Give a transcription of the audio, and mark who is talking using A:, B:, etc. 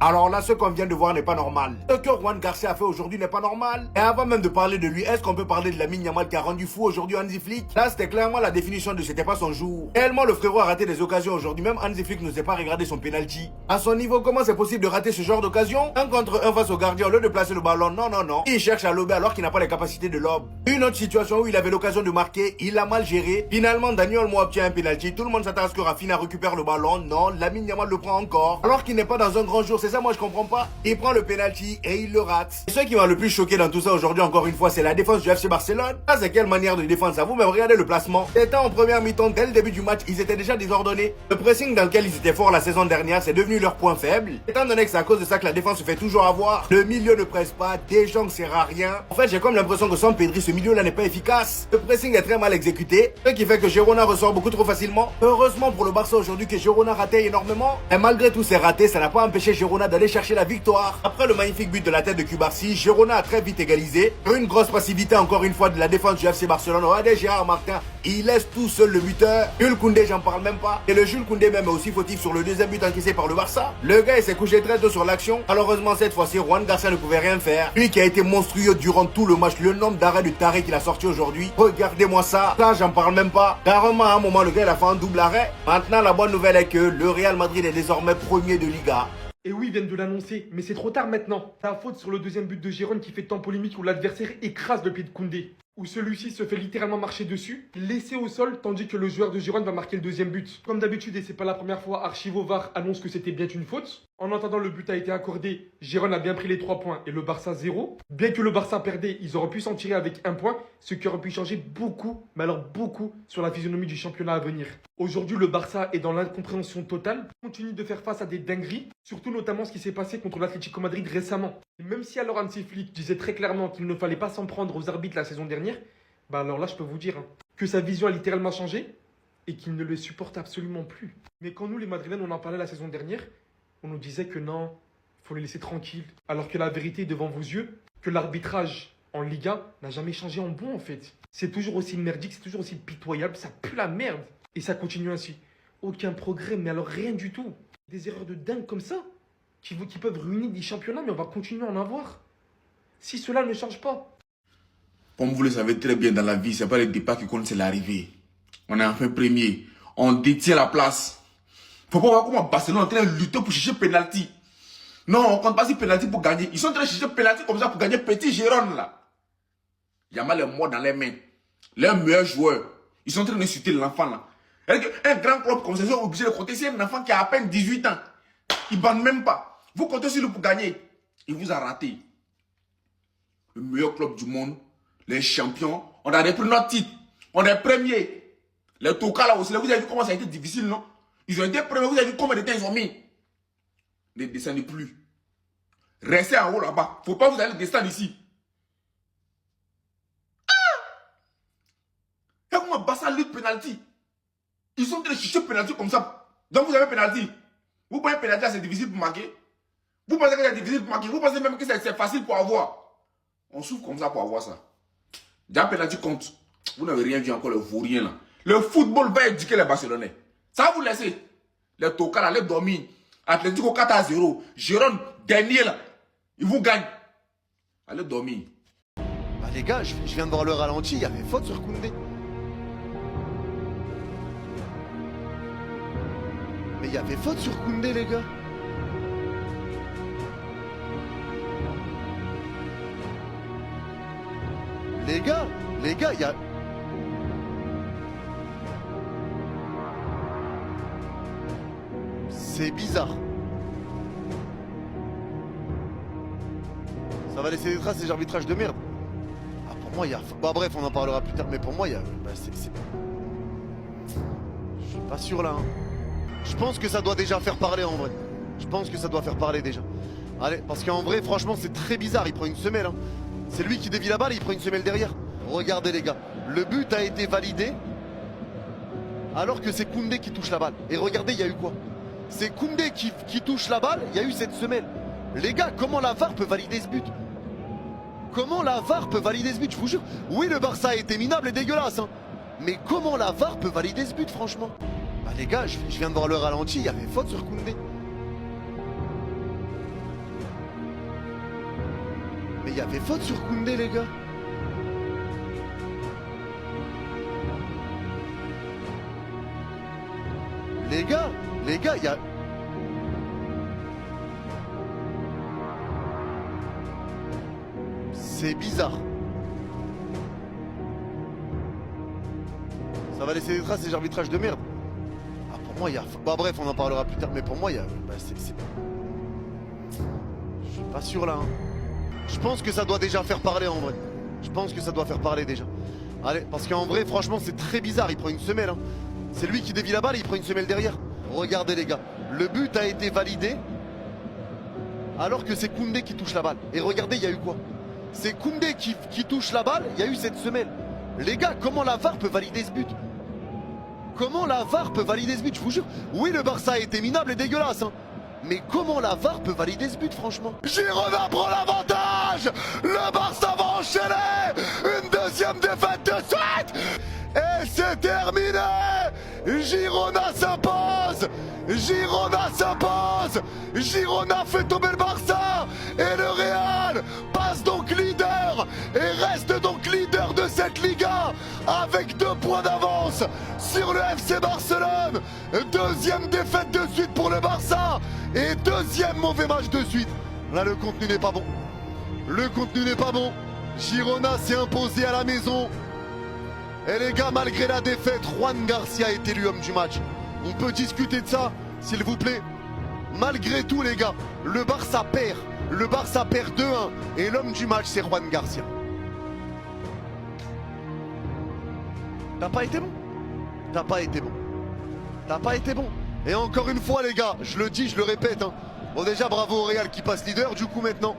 A: Alors là, ce qu'on vient de voir n'est pas normal. Ce que Juan Garcia a fait aujourd'hui n'est pas normal. Et avant même de parler de lui, est-ce qu'on peut parler de Lamine Yamal qui a rendu fou aujourd'hui Hansi Flick? Là, c'était clairement la définition de c'était pas son jour. Tellement le frérot a raté des occasions aujourd'hui, même Hansi Flick ne sait pas regarder son penalty. À son niveau, comment c'est possible de rater ce genre d'occasion? Un contre un face au gardien, au lieu de placer le ballon, non, non, non. Il cherche à lober alors qu'il n'a pas les capacités de lob. Une autre situation où il avait l'occasion de marquer, il a mal géré. Finalement, Daniel Olmo obtient un penalty. Tout le monde s'attend à ce que Rafinha récupère le ballon. Non, Lamine Yamal le prend encore. Alors qu'il n'est pas dans un grand jour, c'est ça moi je comprends pas. Il prend le penalty et il le rate. Et ce qui m'a le plus choqué dans tout ça aujourd'hui, encore une fois, c'est la défense du FC Barcelone. Ça, c'est quelle manière de défendre ça? Vous même regardez le placement. C'était en première mi-temps, dès le début du match, ils étaient déjà désordonnés. Le pressing dans lequel ils étaient forts la saison dernière, c'est devenu leur point faible. Étant donné que c'est à cause de ça que la défense se fait toujours avoir, le milieu ne presse pas, Deschamps ne sert à rien. En fait, j'ai comme l'impression que sans Pedri, ce milieu-là n'est pas efficace. Le pressing est très mal exécuté, ce qui fait que Girona ressort beaucoup trop facilement. Heureusement pour le Barça aujourd'hui que Girona ratait énormément. Et malgré tous ces ratés, ça n'a pas empêché Girona d'aller chercher la victoire. Après le magnifique but de la tête de Cubarsí, Girona a très vite égalisé. Une grosse passivité encore une fois de la défense du FC Barcelone. Regardez Gérard Martin, il laisse tout seul le buteur. Jules Koundé, j'en parle même pas. Et le Jules Koundé même est aussi fautif sur le deuxième but encaissé par le Barça. Le gars il s'est couché très tôt sur l'action. Malheureusement cette fois-ci, Juan Garcia ne pouvait rien faire. Lui qui a été monstrueux durant tout le match, le nombre d'arrêts de taré qu'il a sorti aujourd'hui. Regardez-moi ça. Là j'en parle même pas. Carrément à un moment le gars il a fait un double arrêt. Maintenant la bonne nouvelle est que le Real Madrid est désormais premier de Liga.
B: Et oui, ils viennent de l'annoncer, mais c'est trop tard maintenant. La faute sur le deuxième but de Giron qui fait tant polémique où l'adversaire écrase le pied de Koundé. Où celui-ci se fait littéralement marcher dessus, laissé au sol, tandis que le joueur de Giron va marquer le deuxième but. Comme d'habitude, et c'est pas la première fois, Archivo VAR annonce que c'était bien une faute. En attendant, le but a été accordé, Giron a bien pris les 3 points et le Barça 0. Bien que le Barça perdait, ils auraient pu s'en tirer avec 1 point, ce qui aurait pu changer beaucoup, mais alors beaucoup, sur la physionomie du championnat à venir. Aujourd'hui, le Barça est dans l'incompréhension totale, continue de faire face à des dingueries, surtout notamment ce qui s'est passé contre l'Atlético Madrid récemment. Et même si alors Hansi Flick disait très clairement qu'il ne fallait pas s'en prendre aux arbitres la saison dernière, bah alors là je peux vous dire que sa vision a littéralement changé et qu'il ne le supporte absolument plus. Mais quand nous les Madrilènes on en parlait la saison dernière, on nous disait que non, faut les laisser tranquilles. Alors que la vérité est devant vos yeux, que l'arbitrage en Liga n'a jamais changé en bon en fait. C'est toujours aussi merdique, c'est toujours aussi pitoyable, ça pue la merde. Et ça continue ainsi. Aucun progrès, mais alors rien du tout. Des erreurs de dingue comme ça, qui peuvent ruiner des championnats, mais on va continuer à en avoir. Si cela ne change pas.
C: Comme vous le savez très bien dans la vie, c'est pas le départ qui compte, c'est l'arrivée. On est enfin premier. On détient la place. Faut pas voir comment Barcelone est en train de lutter pour chercher penalty. Non, on compte pas si penalty pour gagner. Ils sont en train de chercher penalty comme ça pour gagner petit Gérone là. Yamal est mort dans les mains. Les meilleurs joueurs. Ils sont en train d'insulter l'enfant là. Un grand club comme ça, ils sont obligés de compter. C'est un enfant qui a à peine 18 ans. Il ne bande même pas. Vous comptez sur lui pour gagner. Il vous a raté. Le meilleur club du monde. Les champions. On a repris notre titre. On est premier. Les Toka là aussi. Là, vous avez vu comment ça a été difficile, non? Ils ont été premiers. Vous avez vu combien de temps ils ont mis? Ne descendez plus. Restez en haut là-bas. Faut pas vous aller descendre ici. Et comment Barça lutte penalty? Ils sont en train de chercher penalty comme ça. Donc vous avez penalty. Vous pensez que penalty c'est difficile pour marquer? Vous pensez que c'est difficile pour marquer? Vous pensez même que c'est facile pour avoir? On souffre comme ça pour avoir ça. Déjà penalty compte. Vous n'avez rien vu encore, le vaurien là. Le football va éduquer les Barcelonais. Ça va vous laisser. Les Toka là, les dormir. Atlético 4-0. Jérôme, dernier là. Ils vous gagnent. Allez dormir.
D: Bah les gars, je viens de voir le ralenti, il y avait faute sur Koundé. Mais il y avait faute sur Koundé les gars. Les gars, il y a... C'est bizarre. Ça va laisser des traces, ces arbitrages de merde. Ah, pour moi, il y a... Bah bref, on en parlera plus tard, mais pour moi, il y a... Bah, je suis pas sûr là. Hein. Je pense que ça doit déjà faire parler en vrai. Je pense que ça doit faire parler déjà. Allez, parce qu'en vrai, franchement, c'est très bizarre. Il prend une semelle. Hein. C'est lui qui dévie la balle et il prend une semelle derrière. Regardez les gars, le but a été validé alors que c'est Koundé qui touche la balle. Et regardez, il y a eu quoi? C'est Koundé qui touche la balle, il y a eu cette semelle. Les gars, comment la VAR peut valider ce but? Comment la VAR peut valider ce but? Je vous jure. Oui, le Barça a été minable et dégueulasse. Hein. Mais comment la VAR peut valider ce but, franchement? Bah les gars, je viens de voir le ralenti, il y avait faute sur Koundé. y avait faute sur Koundé, les gars. Les gars, il y a... C'est bizarre. Ça va laisser des traces, ces arbitrages de merde. Ah, pour moi, il y a... Bah bref, on en parlera plus tard, mais pour moi, il y a... Bah, je suis pas sûr, là. Hein. Je pense que ça doit déjà faire parler, en vrai. Je pense que ça doit faire parler, déjà. Allez, parce qu'en vrai, franchement, c'est très bizarre. Il prend une semelle, hein. C'est lui qui dévie la balle et il prend une semelle derrière. Regardez, les gars. Le but a été validé alors que c'est Koundé qui touche la balle. Et regardez, il y a eu quoi? C'est Koundé qui touche la balle, il y a eu cette semelle. Les gars, comment la VAR peut valider ce but? Comment la VAR peut valider ce but? Je vous jure. Oui, le Barça a été minable et dégueulasse, hein. Mais comment la VAR peut valider ce but, franchement? Girona prend l'avantage. Le Barça va enchaîner. Une deuxième défaite de suite. Et c'est terminé. Girona s'impose. Girona s'impose. Girona fait tomber le Barça. Et le Real passe donc leader. Et reste donc leader de cette Liga. Avec 2 points d'avance sur le FC Barcelone. Deuxième défaite de suite pour le Barça. Et deuxième mauvais match de suite. Là, le contenu n'est pas bon. Le contenu n'est pas bon. Girona s'est imposé à la maison. Et les gars, malgré la défaite, Juan Garcia est élu homme du match. On peut discuter de ça, s'il vous plaît. Malgré tout, les gars, le Barça perd. Le Barça perd 2-1. Et l'homme du match, c'est Juan Garcia. T'as pas été bon. T'as pas été bon. T'as pas été bon. Et encore une fois, les gars, je le dis, je le répète. Hein. Bon, déjà, bravo au Real qui passe leader, du coup, maintenant.